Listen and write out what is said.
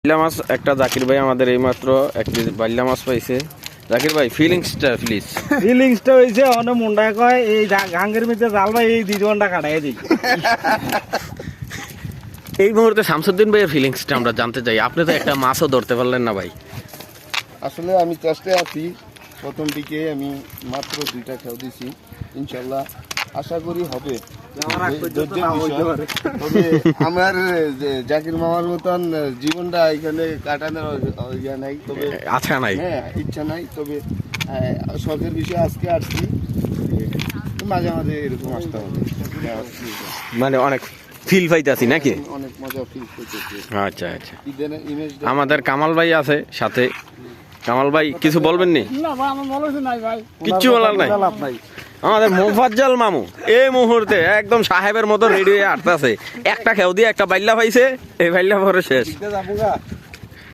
বাইল্লা মাছ একটা জাকির ভাই আমাদের এইমাত্র একটি বাইল্লা মাছ পাইছে। জাকির ভাই ফিলিংসটা প্লিজ। ফিলিংসটা হইছে অনেক মুন্ডা কয় এই গাঙ্গের মধ্যে জাল ভাই এই 2 ঘন্টা কাটাই দিই। এই মুহূর্তে শামসুদ্দিন ভাইয়ের ফিলিংসটা আমরা জানতে চাই। আপনি তো একটা মাছও ধরতে পারলেন না ভাই। আসলে আমি চেষ্টায় আছি। প্রথম দিকে আমি মাত্র 2টা খেয়াল দিছি, ইনশাল্লাহ আশা করি হবে। তবে আমার জাকির মামার মতন জীবনটা এখানে কাটানোর ইয়া নাই, তবে আচ্ছা নাই, হ্যাঁ ইচ্ছা নাই। তবে শখের বিষয়ে আজকে আসছি, মাঝে মাঝে এরকম আসতে হবে। মানে অনেক ফিল পাইতাছি নাকি? অনেক মজা ফিল করতেছি। আচ্ছা আচ্ছা। আমাদের কামাল ভাই আছে সাথে। কামাল ভাই কিছু বলবেন নি? না ভাই আমার মনে হচ্ছে নাই ভাই, কিচ্ছু বলার নাই। আমাদের মোফাজ্জল মামু এই মুহূর্তে একদম সাহেবের মতো রেডি হয়ে আসতেছে। একটা খেউ দিয়ে একটা বাইল্লা পাইছে, এই বাইল্লা পরে শেষ।